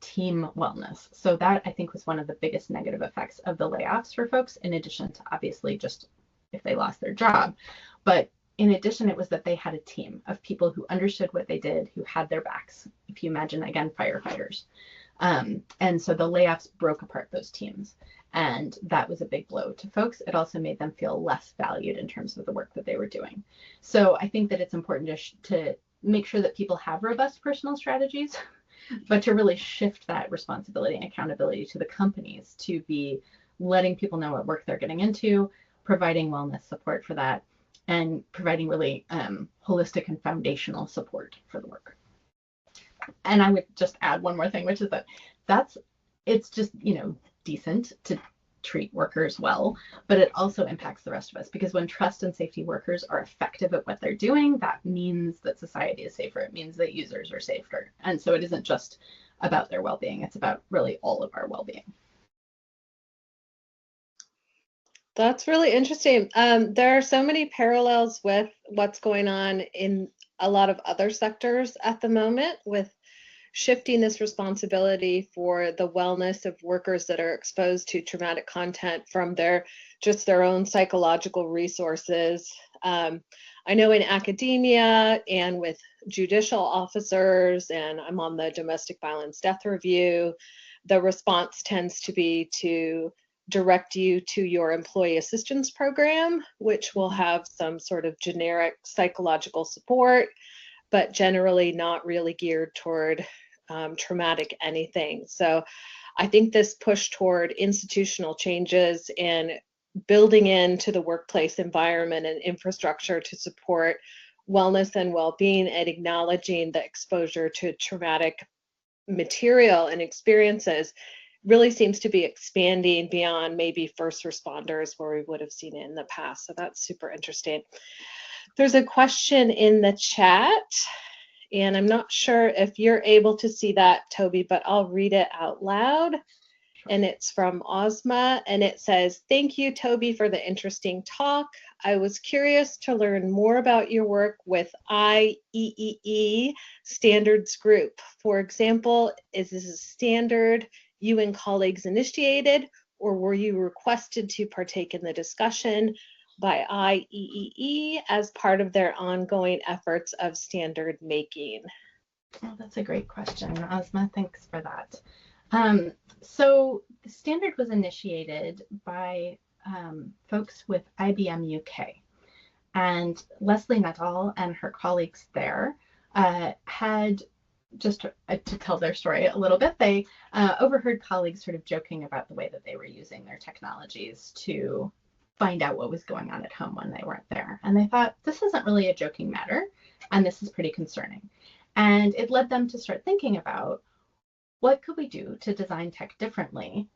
team wellness. So that, I think, was one of the biggest negative effects of the layoffs for folks, in addition to obviously just if they lost their job. But in addition, it was that they had a team of people who understood what they did, who had their backs. If you imagine, again, firefighters. And so the layoffs broke apart those teams. And that was a big blow to folks. It also made them feel less valued in terms of the work that they were doing. So I think that it's important to make sure that people have robust personal strategies, but to really shift that responsibility and accountability to the companies to be letting people know what work they're getting into, providing wellness support for that, and providing really holistic and foundational support for the work. And I would just add one more thing, which is that it's just, decent to treat workers well, but it also impacts the rest of us, because when trust and safety workers are effective at what they're doing, that means that society is safer. It means that users are safer. And so it isn't just about their well-being, it's about really all of our well-being. That's really interesting. There are so many parallels with what's going on in a lot of other sectors at the moment, with shifting this responsibility for the wellness of workers that are exposed to traumatic content from their own psychological resources. I know in academia and with judicial officers, and I'm on the domestic violence death review, the response tends to be to direct you to your employee assistance program, which will have some sort of generic psychological support, but generally not really geared toward traumatic anything. So I think this push toward institutional changes and building into the workplace environment and infrastructure to support wellness and well-being, and acknowledging the exposure to traumatic material and experiences really seems to be expanding beyond maybe first responders, where we would have seen it in the past. So that's super interesting. There's a question in the chat, and I'm not sure if you're able to see that, Toby, but I'll read it out loud. And it's from Ozma, and it says, "Thank you, Toby, for the interesting talk. I was curious to learn more about your work with IEEE standards group. For example, is this a standard you and colleagues initiated, or were you requested to partake in the discussion by IEEE as part of their ongoing efforts of standard making?" Oh, that's a great question, Ozma. Thanks for that. So the standard was initiated by folks with IBM UK, and Leslie Nuttall and her colleagues there had, just to tell their story a little bit, they overheard colleagues sort of joking about the way that they were using their technologies to find out what was going on at home when they weren't there. And they thought, this isn't really a joking matter, and this is pretty concerning. And it led them to start thinking about, what could we do to design tech differently,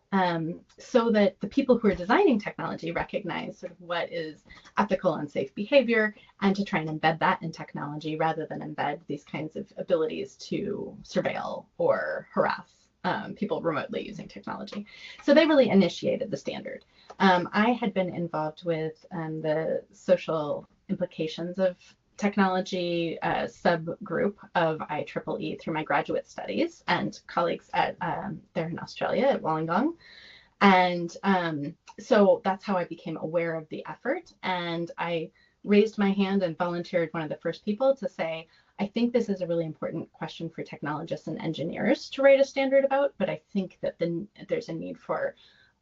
so that the people who are designing technology recognize sort of what is ethical and safe behavior, and to try and embed that in technology rather than embed these kinds of abilities to surveil or harass people remotely using technology. So they really initiated the standard. I had been involved with the social implications of technology subgroup of IEEE through my graduate studies and colleagues at there in Australia at Wollongong. And so that's how I became aware of the effort. And I raised my hand and volunteered, one of the first people, to say, I think this is a really important question for technologists and engineers to write a standard about, but I think that there's a need for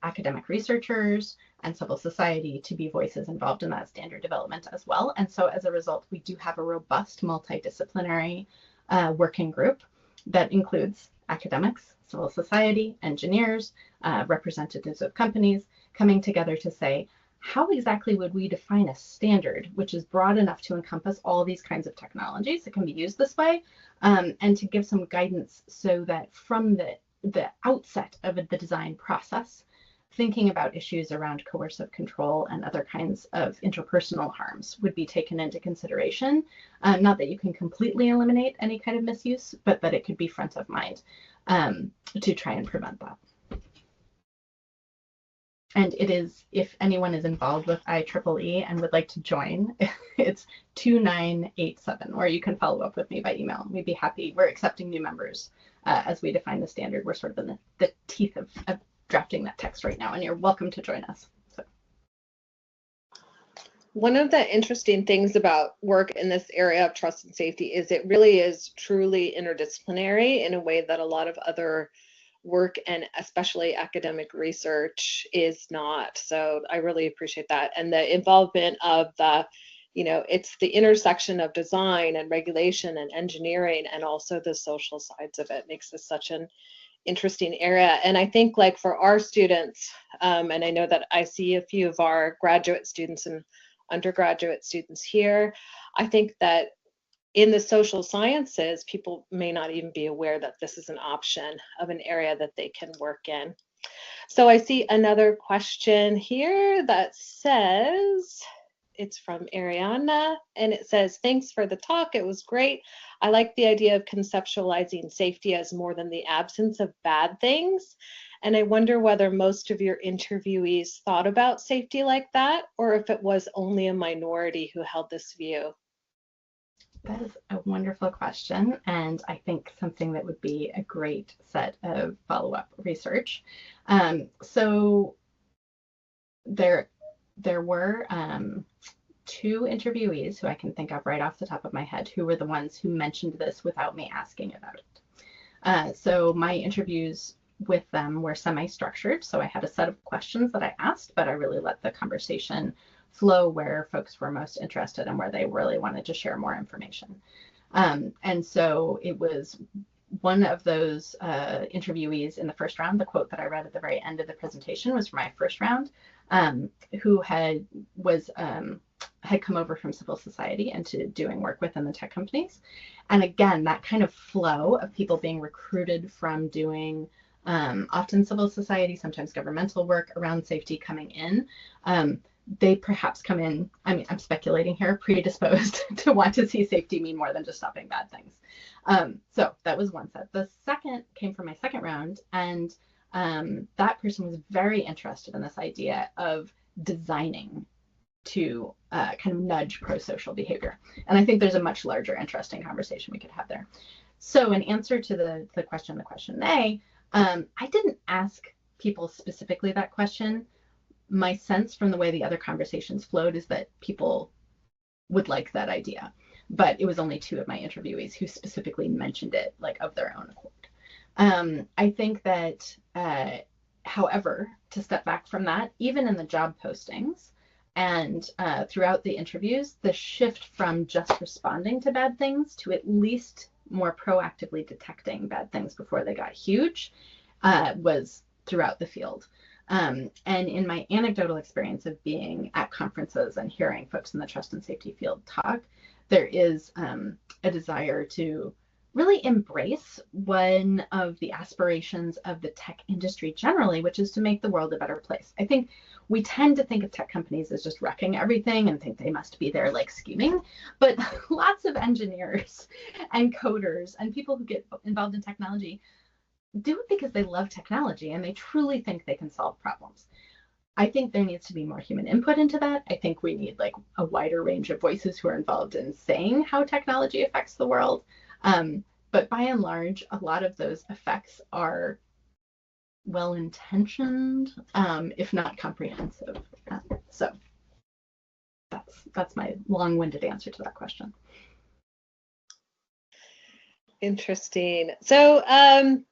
academic researchers and civil society to be voices involved in that standard development as well. And so as a result, we do have a robust multidisciplinary working group that includes academics, civil society, engineers, representatives of companies, coming together to say, how exactly would we define a standard which is broad enough to encompass all these kinds of technologies that can be used this way, and to give some guidance so that from the outset of the design process, thinking about issues around coercive control and other kinds of interpersonal harms would be taken into consideration. Not that you can completely eliminate any kind of misuse, but that it could be front of mind to try and prevent that. And it is, if anyone is involved with IEEE and would like to join, it's 2987, or you can follow up with me by email. We'd be happy. We're accepting new members as we define the standard. We're sort of in the teeth of drafting that text right now, and you're welcome to join us. So. One of the interesting things about work in this area of trust and safety is it really is truly interdisciplinary in a way that a lot of other work and especially academic research is not. So I really appreciate that. And the involvement of the, it's the intersection of design and regulation and engineering and also the social sides of it makes this such an interesting area. And I think like for our students, and I know that I see a few of our graduate students and undergraduate students here, I think that in the social sciences, people may not even be aware that this is an option of an area that they can work in. So I see another question here that says, it's from Ariana, and it says, thanks for the talk, it was great. I like the idea of conceptualizing safety as more than the absence of bad things. And I wonder whether most of your interviewees thought about safety like that, or if it was only a minority who held this view. That is a wonderful question, and I think something that would be a great set of follow-up research. So there were 2 interviewees who I can think of right off the top of my head who were the ones who mentioned this without me asking about it. So my interviews with them were semi-structured, so I had a set of questions that I asked, but I really let the conversation flow where folks were most interested and where they really wanted to share more information. And so it was one of those interviewees in the first round, the quote that I read at the very end of the presentation was from my first round, who had come over from civil society into doing work within the tech companies. And again, that kind of flow of people being recruited from doing often civil society, sometimes governmental work around safety coming in. They perhaps come in, I mean, I'm speculating here, predisposed to want to see safety mean more than just stopping bad things. So that was one set. The second came from my second round, and that person was very interested in this idea of designing to kind of nudge pro-social behavior. And I think there's a much larger, interesting conversation we could have there. So in answer to the question A, I didn't ask people specifically that question. My sense from the way the other conversations flowed is that people would like that idea, but it was only 2 of my interviewees who specifically mentioned it, like of their own accord. I think that, however, to step back from that, even in the job postings and throughout the interviews, the shift from just responding to bad things to at least more proactively detecting bad things before they got huge was throughout the field. And in my anecdotal experience of being at conferences and hearing folks in the trust and safety field talk, there is a desire to really embrace one of the aspirations of the tech industry generally, which is to make the world a better place. I think we tend to think of tech companies as just wrecking everything and think they must be there like scheming, but lots of engineers and coders and people who get involved in technology do it because they love technology and they truly think they can solve problems. I think there needs to be more human input into that. I think we need like a wider range of voices who are involved in saying how technology affects the world. But by and large, a lot of those effects are well-intentioned, if not comprehensive. So that's my long-winded answer to that question. Interesting. So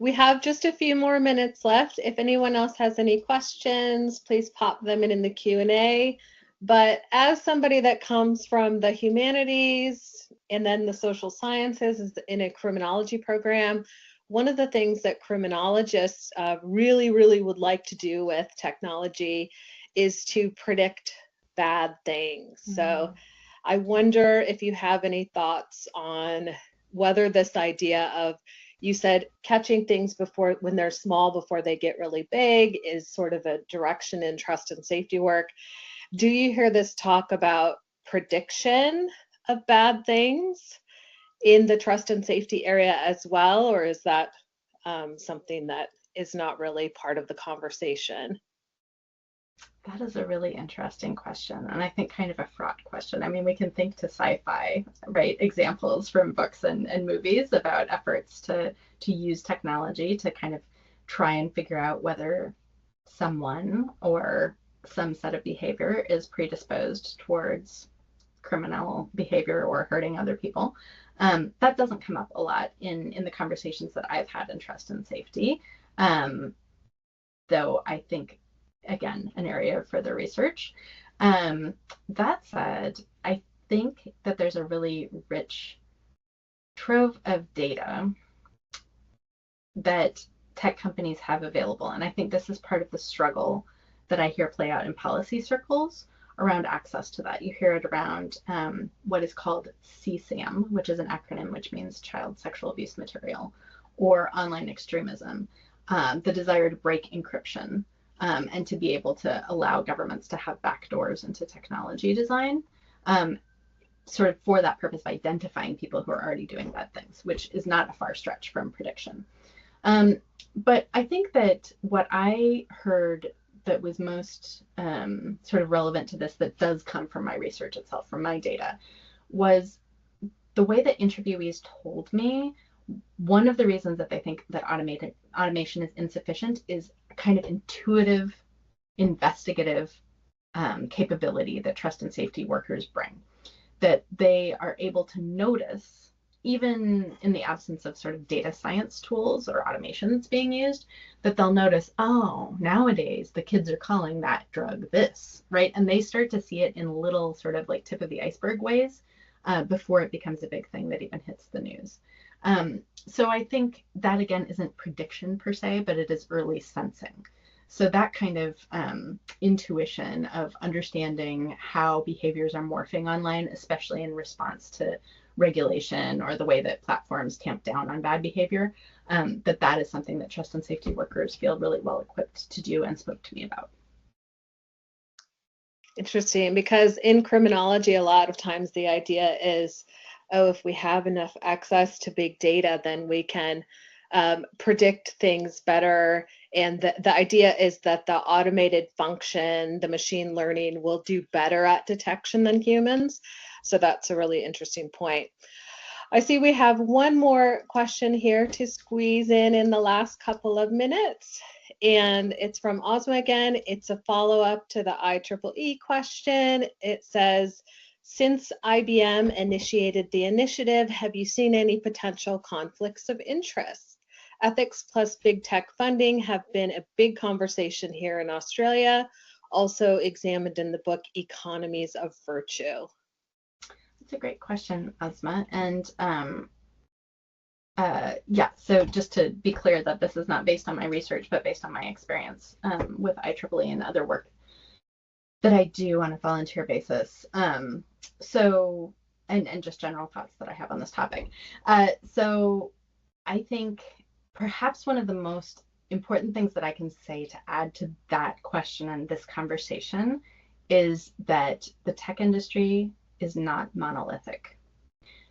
we have just a few more minutes left. If anyone else has any questions, please pop them in the Q&A. But as somebody that comes from the humanities and then the social sciences is in a criminology program, one of the things that criminologists really would like to do with technology is to predict bad things. Mm-hmm. So I wonder if you have any thoughts on whether this idea of, you said catching things before when they're small before they get really big is sort of a direction in trust and safety work. Do you hear this talk about prediction of bad things in the trust and safety area as well, or is that something that is not really part of the conversation? That is a really interesting question, and I think kind of a fraught question. I mean, we can think to sci-fi, right, examples from books and movies about efforts to use technology to kind of try and figure out whether someone or some set of behavior is predisposed towards criminal behavior or hurting other people. That doesn't come up a lot in the conversations that I've had in trust and safety, though I think, again, an area of further research. That said, I think that there's a really rich trove of data that tech companies have available. And I think this is part of the struggle that I hear play out in policy circles around access to that. You hear it around what is called CSAM, which is an acronym which means child sexual abuse material, or online extremism, the desire to break encryption and to be able to allow governments to have backdoors into technology design, sort of for that purpose of identifying people who are already doing bad things, which is not a far stretch from prediction. But I think that what I heard that was most sort of relevant to this, that does come from my research itself, from my data, was the way that interviewees told me one of the reasons that they think that automation is insufficient is a kind of intuitive, investigative capability that trust and safety workers bring, that they are able to notice, even in the absence of sort of data science tools or automation that's being used, that they'll notice, oh, nowadays the kids are calling that drug this, right? And they start to see it in little sort of like tip of the iceberg ways before it becomes a big thing that even hits the news. So I think that, again, isn't prediction per se, but it is early sensing. So that kind of intuition of understanding how behaviors are morphing online, especially in response to regulation or the way that platforms tamp down on bad behavior, that is something that trust and safety workers feel really well equipped to do and spoke to me about. Interesting, because in criminology, a lot of times the idea is, oh, if we have enough access to big data, then we can predict things better. And the idea is that the automated function, the machine learning, will do better at detection than humans. So that's a really interesting point. I see we have one more question here to squeeze in the last couple of minutes. And it's from Ozma again. It's a follow-up to the IEEE question. It says, since IBM initiated the initiative, have you seen any potential conflicts of interest? Ethics plus big tech funding have been a big conversation here in Australia, also examined in the book Economies of Virtue. That's a great question, Ozma. And yeah, so just to be clear that this is not based on my research, but based on my experience with IEEE and other work that I do on a volunteer basis. So, and just general thoughts that I have on this topic. So I think perhaps one of the most important things that I can say to add to that question and this conversation is that the tech industry is not monolithic.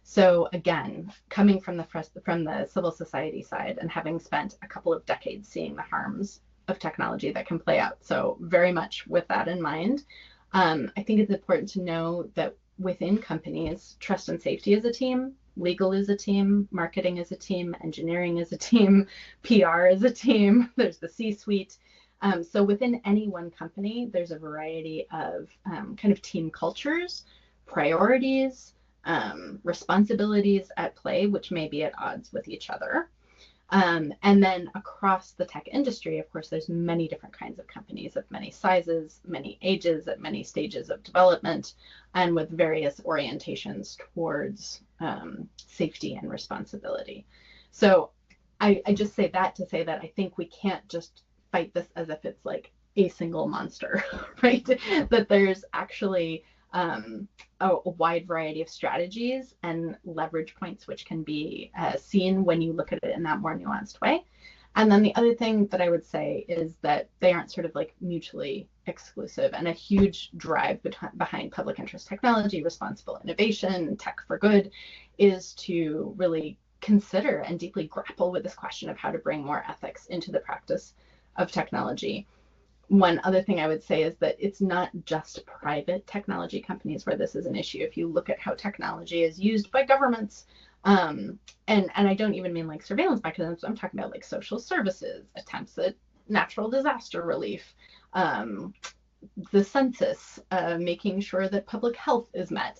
So again, coming from the civil society side and having spent a couple of decades seeing the harms of technology that can play out, so very much with that in mind, I think it's important to know that within companies, trust and safety is a team, legal is a team, marketing is a team, engineering is a team, PR is a team, there's the C-suite. So within any one company, there's a variety of kind of team cultures, priorities, responsibilities at play, which may be at odds with each other. And then across the tech industry, of course, there's many different kinds of companies of many sizes, many ages, at many stages of development, and with various orientations towards safety and responsibility. So I just say that to say that I think we can't just fight this as if it's like a single monster, right? That there's actually a wide variety of strategies and leverage points which can be seen when you look at it in that more nuanced way. And then the other thing that I would say is that they aren't sort of like mutually exclusive, and a huge drive behind public interest technology, responsible innovation, tech for good, is to really consider and deeply grapple with this question of how to bring more ethics into the practice of technology. One other thing I would say is that it's not just private technology companies where this is an issue. If you look at how technology is used by governments, and I don't even mean like surveillance mechanisms, I'm talking about like social services, attempts at natural disaster relief, the census, making sure that public health is met.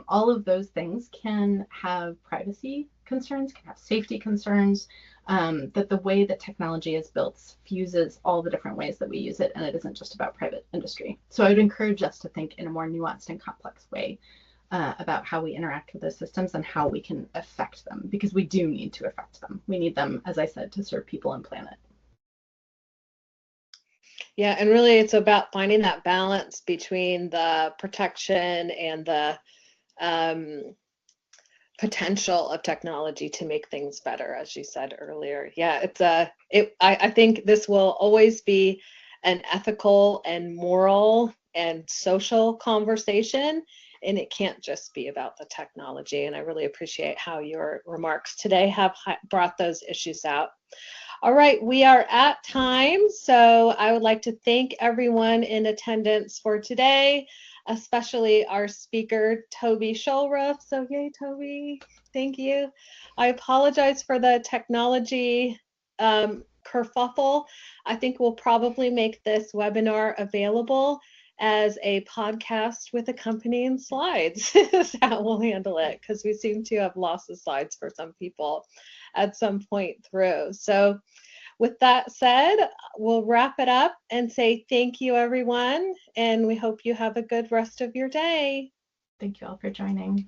All of those things can have privacy concerns, can have safety concerns, that the way that technology is built fuses all the different ways that we use it, and it isn't just about private industry. So I would encourage us to think in a more nuanced and complex way about how we interact with those systems and how we can affect them, because we do need to affect them. We need them, as I said, to serve people and planet. Yeah, and really it's about finding that balance between the protection and the potential of technology to make things better, as you said earlier. Yeah, I think this will always be an ethical and moral and social conversation, and it can't just be about the technology. And I really appreciate how your remarks today have brought those issues out. All right, we are at time, so I would like to thank everyone in attendance for today, especially our speaker, Toby Shulruff. So yay, Toby, thank you. I apologize for the technology kerfuffle. I think we'll probably make this webinar available as a podcast with accompanying slides. Is how we'll handle it, because we seem to have lost the slides for some people at some point through. So with that said, we'll wrap it up and say thank you, everyone, and we hope you have a good rest of your day. Thank you all for joining.